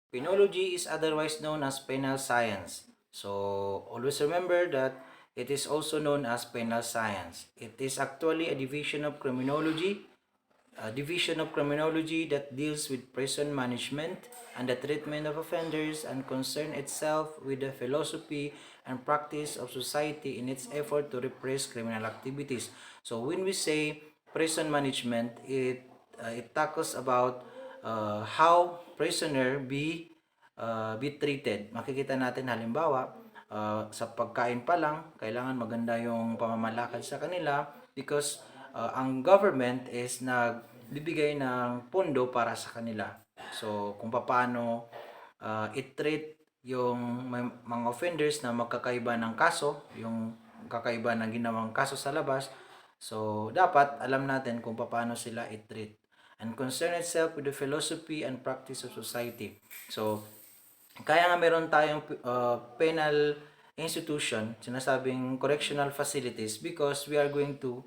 Criminology is otherwise known as penal science. So always remember that it is also known as penal science. It is actually a division of criminology that deals with prison management and the treatment of offenders and concern itself with the philosophy and practice of society in its effort to repress criminal activities. So when we say prison management, it tackles about how prisoner be treated. Makikita natin halimbawa, sa pagkain pa lang, kailangan maganda yung pamamalakad sa kanila because ang government is nagbibigay ng pondo para sa kanila. So, kung paano i-treat yung mga offenders na magkakaiba ng kaso, yung kakaiba ng ginawang kaso sa labas. So, dapat alam natin kung paano sila i-treat and concern itself with the philosophy and practice of society. So, kaya nga meron tayong penal institution, sinasabing correctional facilities because we are going to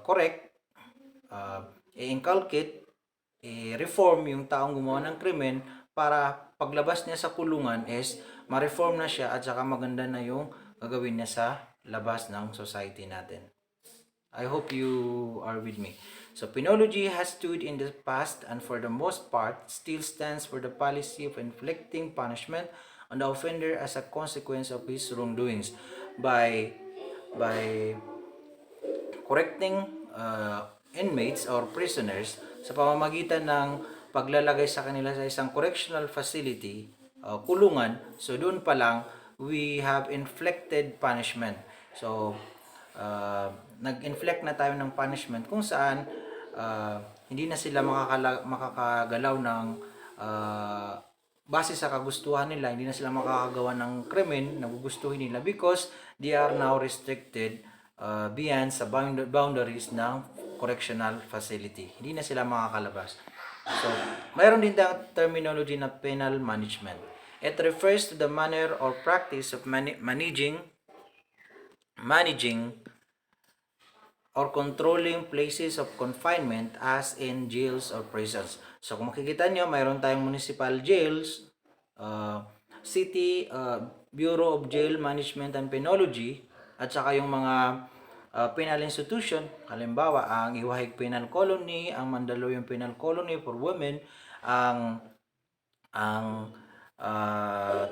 correct, i-inculcate, i-reform yung taong gumawa ng krimen para paglabas niya sa kulungan is ma-reform na siya at saka maganda na yung gagawin niya sa labas ng society natin. I hope you are with me. So, penology has stood in the past and for the most part still stands for the policy of inflicting punishment on the offender as a consequence of his wrongdoings by correcting inmates or prisoners sa pamamagitan ng paglalagay sa kanila sa isang correctional facility, kulungan. So doon pa lang we have inflicted punishment. So nag-inflict na tayo ng punishment kung saan hindi na sila makakagalaw ng base sa kagustuhan nila, hindi na sila makakagawa ng krimen na gugustuhin nila because they are now restricted beyond sa boundaries ng correctional facility. Hindi na sila makakalabas. So, mayroon din tayong terminology na penal management. It refers to the manner or practice of managing or controlling places of confinement as in jails or prisons. So kung makikita nyo, mayroon tayong municipal jails, city, Bureau of Jail Management and Penology, at saka yung mga penal institution, halimbawa ang Iwahig Penal Colony, ang Mandaluyong Penal Colony for Women, ang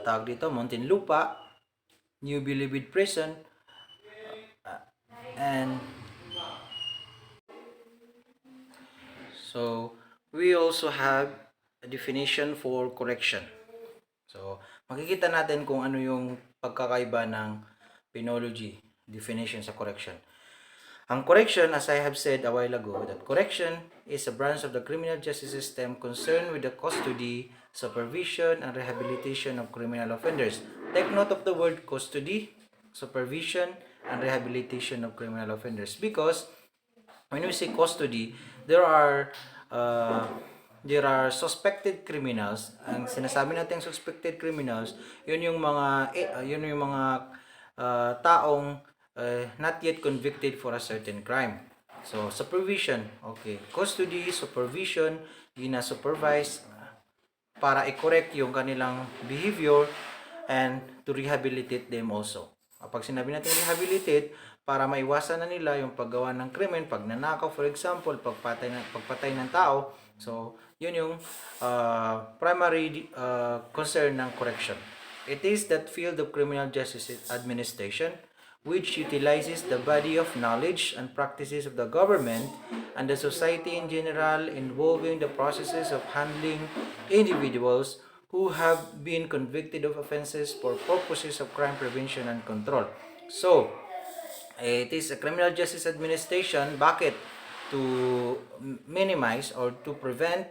tawag dito, Muntinlupa, New Bilibid Prison, and so we also have a definition for correction. So makikita natin kung ano yung pagkakaiba ng penology definition sa correction. Ang correction, as I have said a while ago, that correction is a branch of the criminal justice system concerned with the custody, supervision, and rehabilitation of criminal offenders. Take note of the word custody, supervision, and rehabilitation of criminal offenders because when we say custody, there are suspected criminals. Ang sinasabi natin suspected criminals, yun yung mga taong not yet convicted for a certain crime. So, supervision. Okay. Custody, supervision, gina-supervise para i-correct yung kanilang behavior and to rehabilitate them also. Kapag sinabi natin rehabilitate, para maiwasan na nila yung paggawa ng krimen, pagnanakaw for example, pagpatay ng tao. So, yun yung primary concern ng correction. It is that field of criminal justice administration which utilizes the body of knowledge and practices of the government and the society in general involving the processes of handling individuals who have been convicted of offenses for purposes of crime prevention and control. So, it is a criminal justice administration. Bakit? To minimize or to prevent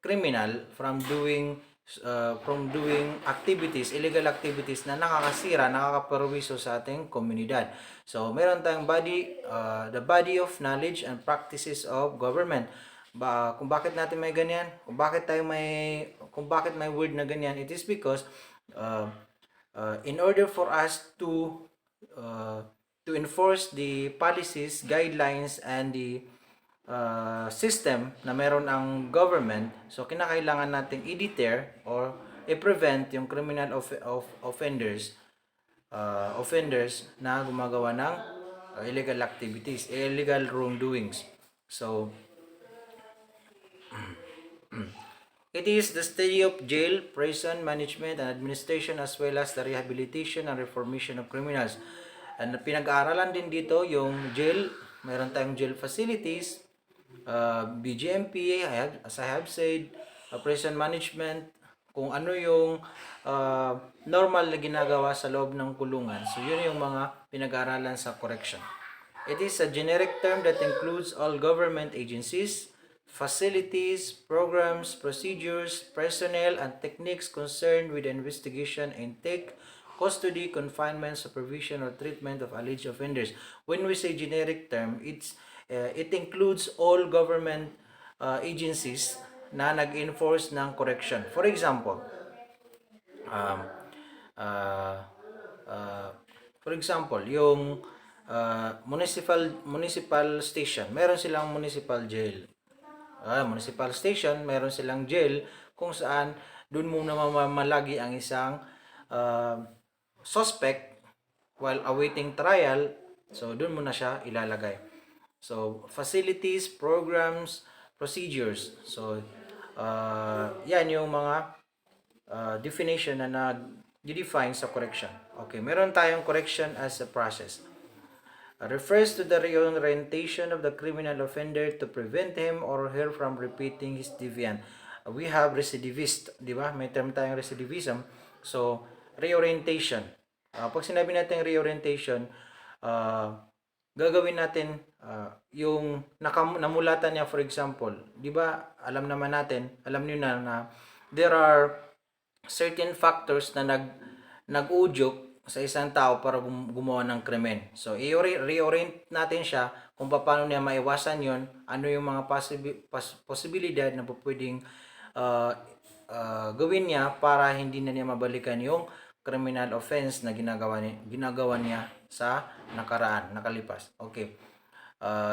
criminal from doing activities, illegal activities na nakakasira, nakakaperwisyo sa ating komunidad. So, meron tayong the body of knowledge and practices of government. Kung bakit natin may ganyan, kung bakit may word na ganyan, it is because in order for us to enforce the policies, guidelines, and the system na meron ang government, so kinakailangan nating i-deter or i-prevent yung criminal offenders na gumagawa ng illegal activities, illegal wrongdoings. So, it is the study of jail, prison management, and administration as well as the rehabilitation and reformation of criminals. And pinag-aaralan din dito yung jail, mayroon tayong jail facilities, BGMP, as I have said, prison management, kung ano yung normal na ginagawa sa loob ng kulungan. So, yun yung mga pinag-aaralan sa correction. It is a generic term that includes all government agencies, facilities, programs, procedures, personnel, and techniques concerned with the investigation, intake, custody, confinement, supervision, or treatment of alleged offenders. When we say generic term, it includes all government agencies na nag-enforce ng correction. For example, um, uh, uh, yung municipal station, meron silang municipal jail. Municipal station, meron silang jail kung saan doon muna mamamalagi ang isang suspect while awaiting trial. So, doon muna siya ilalagay. So, facilities, programs, procedures. So, yan yung mga definition na nag-define sa correction. Okay, meron tayong correction as a process. Refers to the reorientation of the criminal offender to prevent him or her from repeating his deviant. We have recidivist, di ba? May term tayong recidivism. So, reorientation. Pag sinabi natin reorientation, gagawin natin yung namulatan niya, for example, di ba, alam niyo na there are certain factors na nag-udyok sa isang tao para gumawa ng krimen. So, i-reorient natin siya kung paano niya maiwasan yon, ano yung mga posibilidad na pwedeng gawin niya para hindi na niya mabalikan yung criminal offense na ginagawa niya sa nakalipas. Okay.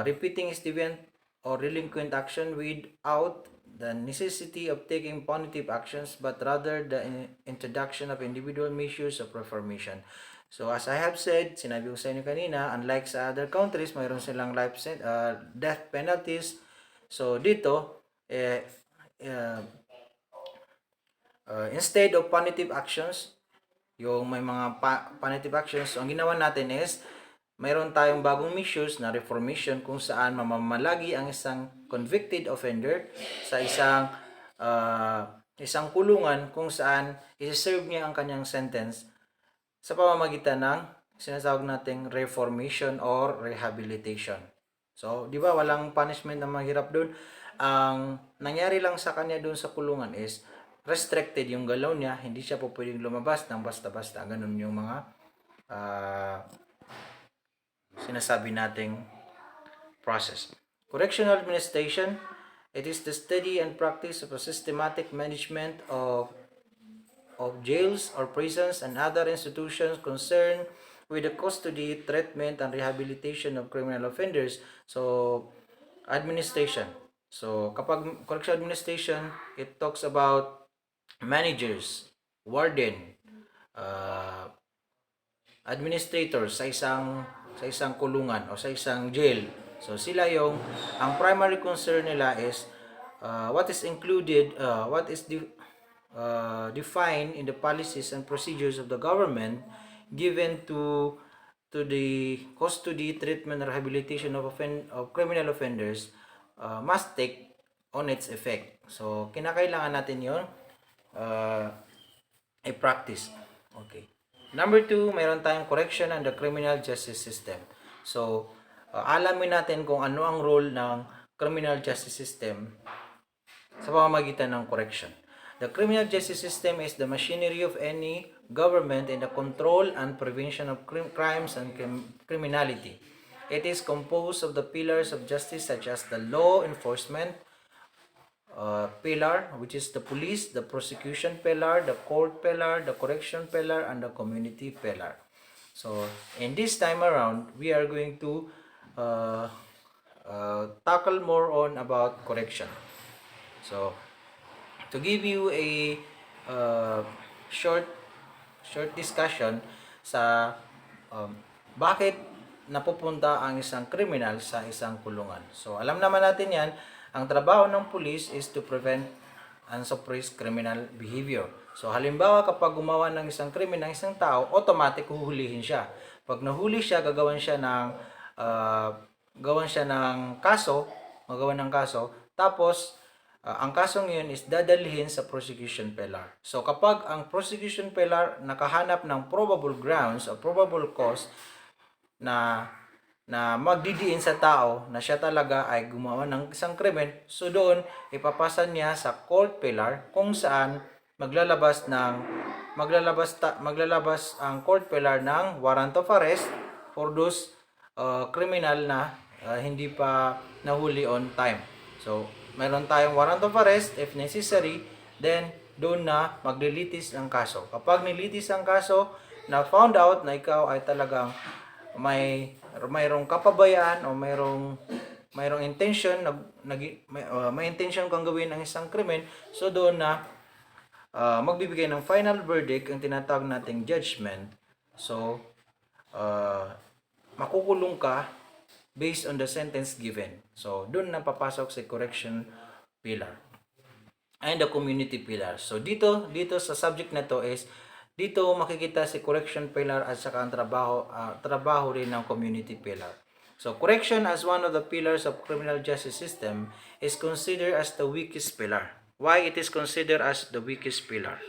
Repeating his deviant or delinquent action without the necessity of taking punitive actions, but rather the introduction of individual measures of reformation. So, as I have said, sinabi ko sa inyo kanina, unlike sa other countries, mayroon silang death penalties. So, dito, instead of punitive actions, yung may mga punitive actions, so ang ginawa natin is, mayroon tayong bagong measures na reformation kung saan mamamalagi ang isang convicted offender sa isang kulungan kung saan i-serve niya ang kanyang sentence sa pamamagitan ng sinasawag nating reformation or rehabilitation. So, di ba walang punishment na mahirap doon? Ang nangyari lang sa kanya doon sa kulungan is restricted yung galaw niya, hindi siya po pwedeng lumabas ng basta-basta. Ganun yung mga sinasabi nating process. Correctional administration, it is the study and practice of a systematic management of jails or prisons and other institutions concerned with the custody, treatment, and rehabilitation of criminal offenders. So, administration. So, kapag correctional administration, it talks about managers, warden, administrators sa isang kulungan o sa isang jail. So sila ang primary concern nila is what is included, what is defined in the policies and procedures of the government given to the custody, treatment, and rehabilitation of criminal offenders must take on its effect. So kinakailangan natin yon i-practice. Okay. Number 2, mayroon tayong correction and the criminal justice system. So, alamin natin kung ano ang role ng criminal justice system sa pamamagitan ng correction. The criminal justice system is the machinery of any government in the control and prevention of crimes and criminality. It is composed of the pillars of justice such as the law enforcement pillar, which is the police, the prosecution pillar, the court pillar, the correction pillar, and the community pillar. So, in this time around, we are going to tackle more on about correction. So, to give you a uh, short discussion sa um, bakit napupunta ang isang kriminal sa isang kulungan. So, alam naman natin yan, ang trabaho ng police is to prevent and suppress criminal behavior. So, halimbawa kapag gumawa ng isang krimen ng isang tao, automatic huhulihin siya. Pag nahuli siya, gawan siya ng kaso, tapos ang kasong yun is dadalhin sa prosecution pillar. So kapag ang prosecution pillar nakahanap ng probable grounds o probable cause na magdidiin sa tao na siya talaga ay gumawa ng isang krimen, so doon ipapasa niya sa court pillar kung saan maglalabas ang court pillar ng warrant of arrest for those criminal na hindi pa nahuli on time. So, mayroon tayong warrant of arrest if necessary, then doon na maglilitis ang kaso. Kapag nilitis ang kaso, na found out na ikaw ay talagang mayroong kapabayaan o mayroong intention may intention kang gawin ang isang krimen, so doon na magbibigay ng final verdict, ang tinatawag nating judgment. So makukulong ka based on the sentence given. So doon na papasok si correction pillar and the community pillar. So dito sa subject na to is dito makikita si correction pillar at saka ang trabaho rin ng community pillar. So correction as one of the pillars of criminal justice system is considered as the weakest pillar. Why it is considered as the weakest pillar?